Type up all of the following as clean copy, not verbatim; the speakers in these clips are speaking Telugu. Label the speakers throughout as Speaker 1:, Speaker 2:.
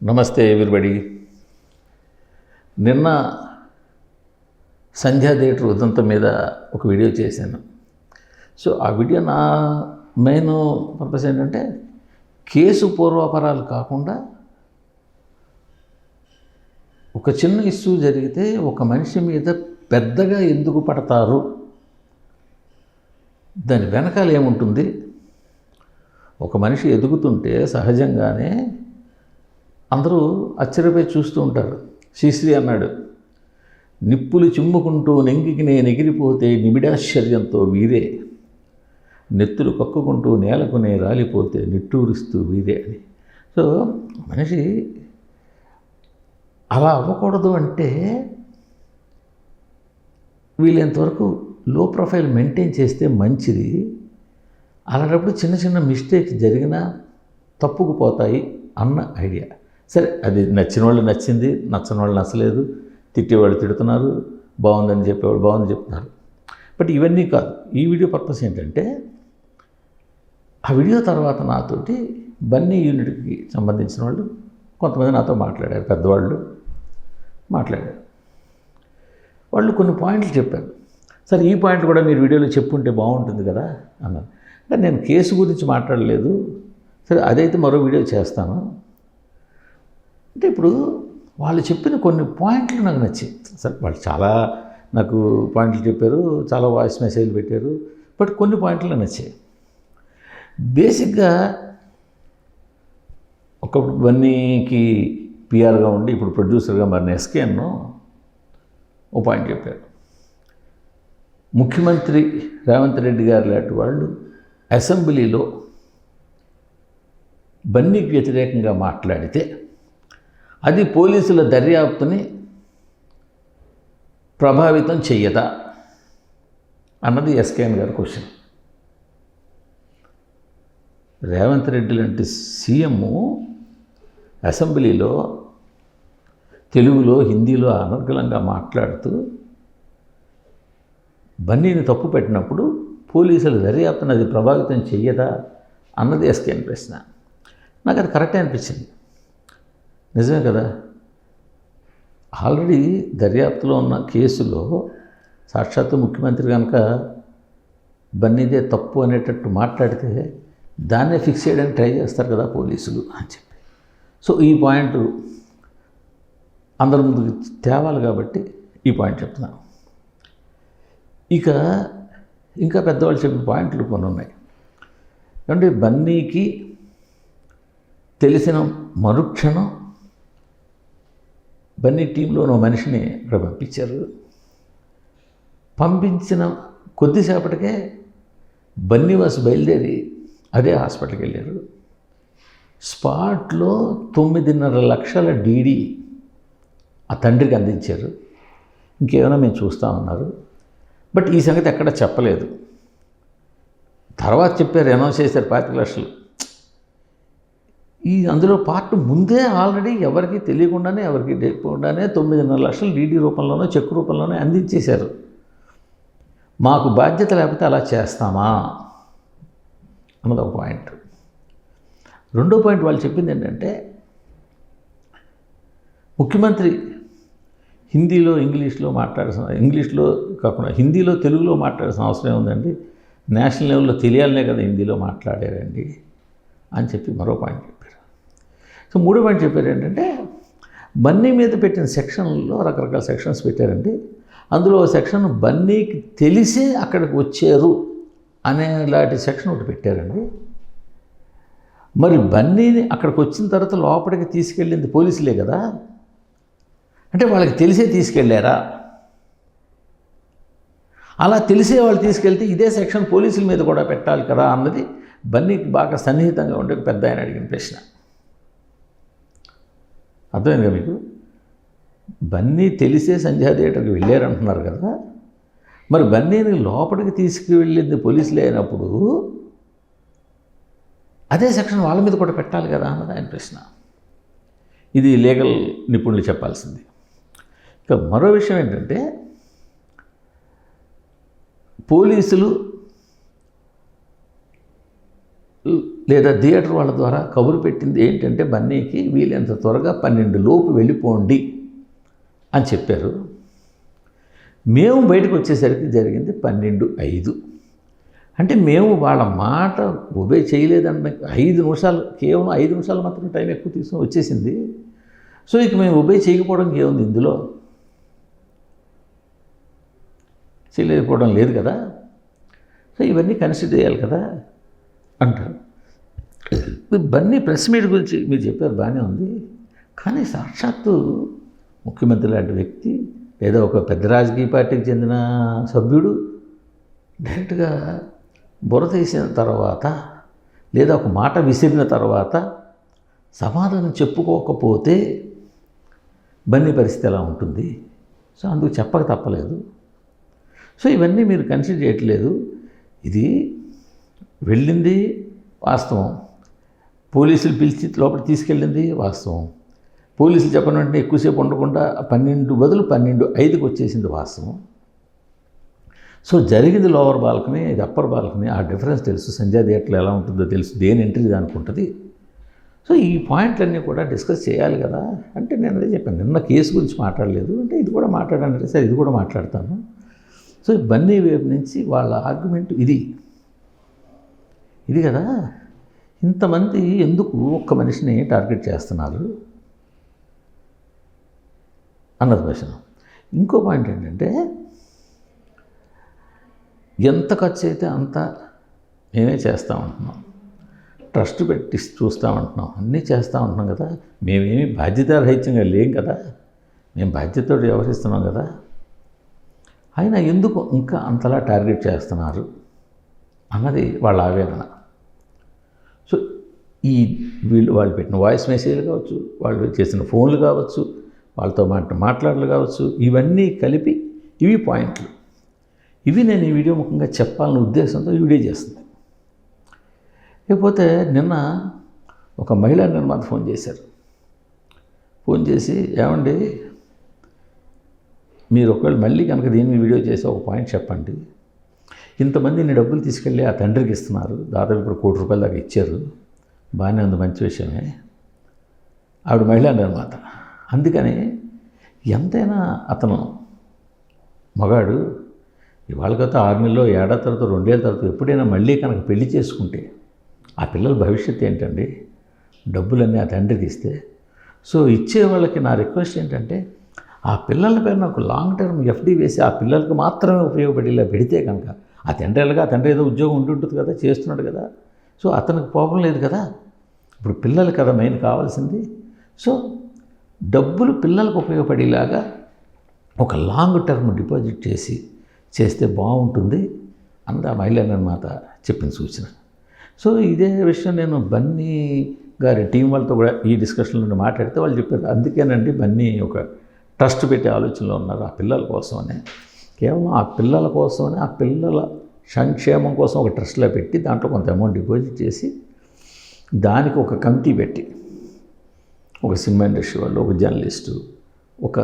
Speaker 1: నమస్తే ఎవ్రీబడి. నిన్న సంధ్యా థియేటర్ ఉదంతం మీద ఒక వీడియో చేశాను. సో ఆ వీడియో నా మెయిన్ పర్పస్ ఏంటంటే కేసు పూర్వాపరాలు కాకుండా ఒక చిన్న ఇష్యూ జరిగితే ఒక మనిషి మీద పెద్దగా ఎందుకు పడతారు, దాని వెనకాల ఏముంటుంది. ఒక మనిషి ఎదుగుతుంటే సహజంగానే అందరూ ఆశ్చర్యపోయి చూస్తూ ఉంటారు. శ్రీశ్రీ అన్నాడు, నిప్పులు చిమ్ముకుంటూ నెంగికి నేను ఎగిరిపోతే నిబిడాశ్చర్యంతో వీరే, నెత్తులు కక్కుకుంటూ నేలకునే రాలిపోతే నిట్టూరుస్తూ వీరే అని. సో మనిషి అలా అవ్వకూడదు అంటే వీలైనంతవరకు లో ప్రొఫైల్ మెయింటైన్ చేస్తే మంచిది. అలాంటప్పుడు చిన్న చిన్న మిస్టేక్స్ జరిగినా తప్పుకుపోతాయి అన్న ఐడియా. సరే, అది నచ్చిన వాళ్ళు నచ్చింది, నచ్చని వాళ్ళు నచ్చలేదు, తిట్టేవాళ్ళు తిడుతున్నారు, బాగుందని చెప్పేవాళ్ళు బాగుందని చెప్తున్నారు. బట్ ఇవన్నీ కాదు. ఈ వీడియో పర్పస్ ఏంటంటే, ఆ వీడియో తర్వాత నాతోటి బన్నీ యూనిట్కి సంబంధించిన వాళ్ళు కొంతమంది నాతో మాట్లాడారు, పెద్దవాళ్ళు మాట్లాడారు. వాళ్ళు కొన్ని పాయింట్లు చెప్పారు. సరే, ఈ పాయింట్ కూడా మీరు వీడియోలో చెప్పుంటే బాగుంటుంది కదా అన్నారు. అంటే నేను కేసు గురించి మాట్లాడలేదు. సరే, అదైతే మరో వీడియో చేస్తాను అంటే, ఇప్పుడు వాళ్ళు చెప్పిన కొన్ని పాయింట్లు నాకు నచ్చాయి. సరే, వాళ్ళు చాలా నాకు పాయింట్లు చెప్పారు, చాలా వాయిస్ మెసేజ్లు పెట్టారు. బట్ కొన్ని పాయింట్లు నచ్చాయి. బేసిక్గా ఒకప్పుడు బన్నీకి పిఆర్గా ఉండి ఇప్పుడు ప్రొడ్యూసర్గా మారిన ఎస్కేఎన్ ఓ పాయింట్ చెప్పారు. ముఖ్యమంత్రి రేవంత్ రెడ్డి గారు లాంటి వాళ్ళు అసెంబ్లీలో బన్నీకి వ్యతిరేకంగా మాట్లాడితే అది పోలీసుల దర్యాప్తుని ప్రభావితం చెయ్యదా అన్నది ఎస్కేఎన్ గారి క్వశ్చన్. రేవంత్ రెడ్డి లాంటి సీఎం అసెంబ్లీలో తెలుగులో హిందీలో అనర్గళంగా మాట్లాడుతూ బన్నీని తప్పు పెట్టినప్పుడు పోలీసుల దర్యాప్తుని అది ప్రభావితం చెయ్యదా అన్నది ఎస్కేఎన్ ప్రశ్న. నాకు అది కరెక్టే అనిపించింది. నిజమే కదా. ఆల్రెడీ దర్యాప్తులో ఉన్న కేసులో సాక్షాత్తు ముఖ్యమంత్రి కనుక బన్నీదే తప్పు అనేటట్టు మాట్లాడితే దాన్నే ఫిక్స్ చేయడానికి ట్రై చేస్తారు కదా పోలీసులు అని చెప్పి. సో ఈ పాయింట్ అందరి ముందుకు తేవాలి కాబట్టి ఈ పాయింట్ చెప్తున్నాను. ఇక ఇంకా పెద్దవాళ్ళు చెప్పిన పాయింట్లు కొన్ని ఉన్నాయి. అంటే బన్నీకి తెలిసిన మరుక్షణం బన్నీ టీంలో ఉన్న మనిషిని ఇక్కడ పంపించారు. పంపించిన కొద్దిసేపటికే బన్నీవాస్ బయలుదేరి అదే హాస్పిటల్కి వెళ్ళారు. స్పాట్లో 9.5 లక్షల డీడీ ఆ తండ్రికి అందించారు. ఇంకేమైనా మేము చూస్తామన్నారు. బట్ ఈ సంగతి ఎక్కడ చెప్పలేదు. తర్వాత చెప్పారు, అనౌన్స్ చేశారు 25 లక్షలు. ఈ అందులో పార్ట్ ముందే ఆల్రెడీ ఎవరికి తెలియకుండానే ఎవరికి తెలియకుండానే 9.5 లక్షలు డీడీ రూపంలోనో చెక్ రూపంలోనే అందించేశారు. మాకు బాధ్యత లేకపోతే అలా చేస్తామా అన్నది ఒక పాయింట్. రెండో పాయింట్ వాళ్ళు చెప్పింది ఏంటంటే, ముఖ్యమంత్రి హిందీలో ఇంగ్లీష్లో మాట్లాడాల్సిన, ఇంగ్లీష్లో కాకుండా హిందీలో తెలుగులో మాట్లాడాల్సిన అవసరం ఏముందండి, నేషనల్ లెవెల్లో తెలియాలనే కదా హిందీలో మాట్లాడారండి అని చెప్పి మరో పాయింట్ చెప్పారు. సో మూడో పాయింట్ చెప్పారు ఏంటంటే, బన్నీ మీద పెట్టిన సెక్షన్లో రకరకాల సెక్షన్స్ పెట్టారండి. అందులో సెక్షన్ బన్నీకి తెలిసే అక్కడికి వచ్చారు అనేలాంటి సెక్షన్ ఒకటి పెట్టారండి. మరి బన్నీని అక్కడికి వచ్చిన తర్వాత లోపలికి తీసుకెళ్ళింది పోలీసులే కదా, అంటే వాళ్ళకి తెలిసే తీసుకెళ్ళారా? అలా తెలిసే వాళ్ళు తీసుకెళ్తే ఇదే సెక్షన్ పోలీసుల మీద కూడా పెట్టాలి కదా అన్నది బన్నీకి బాగా సన్నిహితంగా ఉండే పెద్ద ఆయన అడిగిన ప్రశ్న. అర్థమైందిగా మీకు? బన్నీ తెలిసే సంధ్యా థియేటర్కి వెళ్ళారంటున్నారు కదా, మరి బన్నీని లోపలికి తీసుకువెళ్ళింది పోలీసులే అయినప్పుడు అదే సెక్షన్ వాళ్ళ మీద కూడా పెట్టాలి కదా అన్నది ఆయన ప్రశ్న. ఇది లీగల్ నిపుణులు చెప్పాల్సింది. ఇక మరో విషయం ఏంటంటే, లేదా థియేటర్ వాళ్ళ ద్వారా కబురు పెట్టింది ఏంటంటే బన్నీకి వీలైనంత త్వరగా 12 లోపు వెళ్ళిపోండి అని చెప్పారు. మేము బయటకు వచ్చేసరికి జరిగింది 12:05. అంటే మేము వాళ్ళ మాట ఒబే చేయలేదన్న 5 నిమిషాలు, కేవలం 5 నిమిషాలు మాత్రం టైం ఎక్కువ తీసుకుని వచ్చేసింది. సో ఇక మేము ఒబే చేయకపోవడానికి ఏముంది ఇందులో, చేయలేకపోవడం లేదు కదా. సో ఇవన్నీ కన్సిడర్ చేయాలి కదా అంటారు. బన్నీ ప్రెస్ మీట్ గురించి మీరు చెప్పారు, బాగానే ఉంది. కానీ సాక్షాత్తు ముఖ్యమంత్రి లాంటి వ్యక్తి లేదా ఒక పెద్ద రాజకీయ పార్టీకి చెందిన సభ్యుడు డైరెక్ట్గా బుర్ర తీసిన తర్వాత లేదా ఒక మాట విసిరిన తర్వాత సమాధానం చెప్పుకోకపోతే బన్నీ పరిస్థితి ఎలా ఉంటుంది? సో అందుకు చెప్పక తప్పలేదు. సో ఇవన్నీ మీరు కన్సిడర్ చేయట్లేదు. ఇది వెళ్ళింది వాస్తవం, పోలీసులు పిలిచి లోపల తీసుకెళ్ళింది వాస్తవం, పోలీసులు చెప్పిన వెంటనే ఎక్కువసేపు ఉండకుండా 12 బదులు 12:05కి వచ్చేసింది వాస్తవం. సో జరిగింది లోవర్ బాల్కనీ, ఇది అప్పర్ బాల్కనీ, ఆ డిఫరెన్స్ తెలుసు. సంజయ్ థియేటర్లో ఎలా ఉంటుందో తెలుసు, దేని ఎంట్రీ దానికి ఉంటుంది. సో ఈ పాయింట్లన్నీ కూడా డిస్కస్ చేయాలి కదా. అంటే నేను అదే చెప్పాను, నిన్న కేసు గురించి మాట్లాడలేదు అంటే ఇది కూడా మాట్లాడాలంటే సరే ఇది కూడా మాట్లాడతాను. సో బన్నీ వైపు నుంచి వాళ్ళ ఆర్గ్యుమెంట్ ఇది కదా. ఇంతమంది ఎందుకు ఒక్క మనిషిని టార్గెట్ చేస్తున్నారు అన్నది ప్రశ్న. ఇంకో పాయింట్ ఏంటంటే ఎంత ఖర్చు అయితే అంత మేమే చేస్తామంటున్నాం, ట్రస్ట్ పెట్టి చూస్తామంటున్నాం, అన్నీ చేస్తామంటున్నాం కదా. మేమేమి బాధ్యతారహిత్యంగా లేం కదా, మేము బాధ్యతతో వ్యవహరిస్తున్నాం కదా. అయినా ఎందుకు ఇంకా అంతలా టార్గెట్ చేస్తున్నారు అన్నది వాళ్ళ ఆవేదన. సో వాళ్ళు పెట్టిన వాయిస్ మెసేజ్లు కావచ్చు, వాళ్ళు చేసిన ఫోన్లు కావచ్చు, వాళ్ళతో మాట్లాడలు కావచ్చు, ఇవన్నీ కలిపి ఇవి పాయింట్లు. ఇవి నేను ఈ వీడియో ముఖంగా చెప్పాలనే ఉద్దేశంతో ఈ వీడియో చేస్తుంది. లేకపోతే నిన్న ఒక మహిళా నిర్మాత ఫోన్ చేశారు. ఫోన్ చేసి, ఏమండి మీరు ఒకవేళ మళ్ళీ కనుక దీన్ని వీడియో చేసి ఒక పాయింట్ చెప్పండి, ఇంతమందిని డబ్బులు తీసుకెళ్ళి ఆ తండ్రికి ఇస్తున్నారు, దాదాపు ఇప్పుడు ₹1 కోటి దాకా ఇచ్చారు, బాగానే ఉంది, మంచి విషయమే. ఆవిడ మహిళా నిర్మాత, అందుకని ఎంతైనా అతను మగాడు ఇవాళకైతే 6 నెలల్లో, ఏడాది తర్వాత, 2 ఏళ్ళ తర్వాత ఎప్పుడైనా మళ్ళీ కనుక పెళ్లి చేసుకుంటే ఆ పిల్లల భవిష్యత్తు ఏంటండి? డబ్బులన్నీ ఆ తండ్రికి ఇస్తే. సో ఇచ్చే వాళ్ళకి నా రిక్వెస్ట్ ఏంటంటే ఆ పిల్లల పేరు నాకు లాంగ్ టర్మ్ FD వేసి ఆ పిల్లలకు మాత్రమే ఉపయోగపడేలా పెడితే కనుక, ఆ తండ్రి ఏదో ఉద్యోగం ఉంటుంటుంది కదా, చేస్తున్నాడు కదా, సో అతనికి ప్రాబ్లం లేదు కదా. ఇప్పుడు పిల్లలు కదా మెయిన్ కావాల్సింది. సో డబ్బులు పిల్లలకు ఉపయోగపడేలాగా ఒక లాంగ్ టర్మ్ డిపాజిట్ చేస్తే బాగుంటుంది అన్నది ఆ మహిళా నిర్మాత చెప్పిన సూచన. సో ఇదే విషయం నేను బన్నీ గారి టీం వాళ్ళతో కూడా ఈ డిస్కషన్లో మాట్లాడితే వాళ్ళు చెప్పారు, అందుకేనండి బన్నీ ఒక ట్రస్ట్ పెట్టే ఆలోచనలో ఉన్నారు ఆ పిల్లల కోసమనే, కేవలం ఆ పిల్లల కోసమని, ఆ పిల్లల సంక్షేమం కోసం ఒక ట్రస్ట్లో పెట్టి దాంట్లో కొంత అమౌంట్ డిపాజిట్ చేసి దానికి ఒక కమిటీ పెట్టి ఒక సినిమా ఇండస్ట్రీ వాళ్ళు, ఒక జర్నలిస్టు, ఒక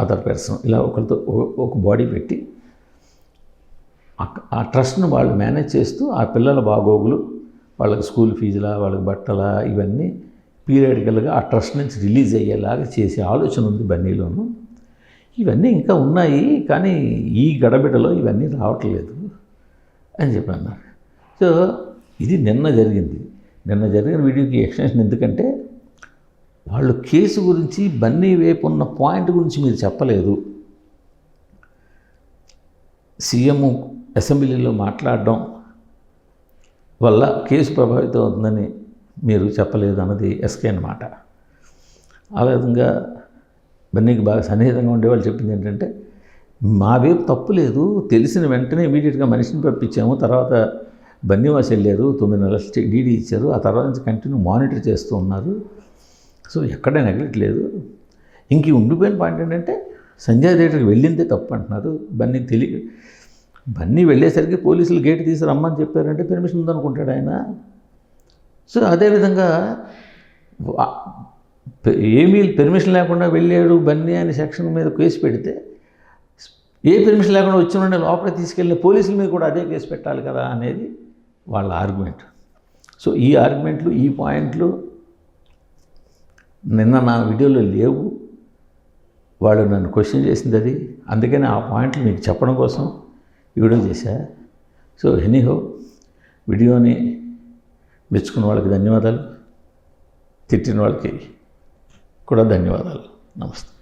Speaker 1: అదర్ పర్సన్, ఇలా ఒకరితో ఒక బాడీ పెట్టి ఆ ట్రస్ట్ను వాళ్ళు మేనేజ్ చేస్తూ ఆ పిల్లల బాగోగులు, వాళ్ళకి స్కూల్ ఫీజులా, వాళ్ళకి బట్టలా, ఇవన్నీ పీరియడికల్గా ఆ ట్రస్ట్ నుంచి రిలీజ్ అయ్యేలాగా చేసే ఆలోచన ఉంది బన్నీలోను. ఇవన్నీ ఇంకా ఉన్నాయి, కానీ ఈ గడబిడలో ఇవన్నీ రావట్లేదు అని చెప్పి అన్నారు. సో ఇది నిన్న జరిగిన వీడియోకి ఎక్స్టెన్షన్. ఎందుకంటే వాళ్ళు కేసు గురించి, బన్నీ వైపు ఉన్న పాయింట్ గురించి మీరు చెప్పలేదు. సీఎం అసెంబ్లీలో మాట్లాడడం వల్ల కేసు ప్రభావితం అవుతుందని మీరు చెప్పలేదు అన్నది ఎస్కే అన్నమాట. ఆ విధంగా బన్నీకి బాగా సన్నిహితంగా ఉండేవాళ్ళు చెప్పింది ఏంటంటే, మా వైపు తప్పు లేదు, తెలిసిన వెంటనే ఇమీడియట్గా మనిషిని పంపించాము, తర్వాత బన్నీవాస్ వెళ్ళారు, 9 నెలలు డీడీ ఇచ్చారు, ఆ తర్వాత నుంచి కంటిన్యూ మానిటర్ చేస్తూ ఉన్నారు. సో ఎక్కడే నెగలెట్లేదు. ఇంక ఉండిపోయిన పాయింట్ ఏంటంటే సంజయ్ థియేటర్కి వెళ్ళిందే తప్పు అంటున్నారు. బన్నీ వెళ్ళేసరికి పోలీసులు గేట్ తీసి రమ్మని చెప్పారంటే పర్మిషన్ ఉందనుకుంటాడు ఆయన. సో అదేవిధంగా ఏమీ పర్మిషన్ లేకుండా వెళ్ళాడు బన్నీ అని సెక్షన్ మీద కేసు పెడితే, ఏ పర్మిషన్ లేకుండా వచ్చిన లోపల తీసుకెళ్ళిన పోలీసుల మీద కూడా అదే కేసు పెట్టాలి కదా అనేది వాళ్ళ ఆర్గ్యుమెంట్. సో ఈ ఆర్గ్యుమెంట్లు, ఈ పాయింట్లు నిన్న నా వీడియోలో లేవు. వాళ్ళు నన్ను క్వశ్చన్ చేసింది అది, అందుకని ఆ పాయింట్లు మీకు చెప్పడం కోసం ఈ వీడియో చేశా. సో ఎనీహో, వీడియోని మెచ్చుకున్న వాళ్ళకి ధన్యవాదాలు, తిట్టిన వాళ్ళకి కూడా ధన్యవాదాలు. నమస్తే.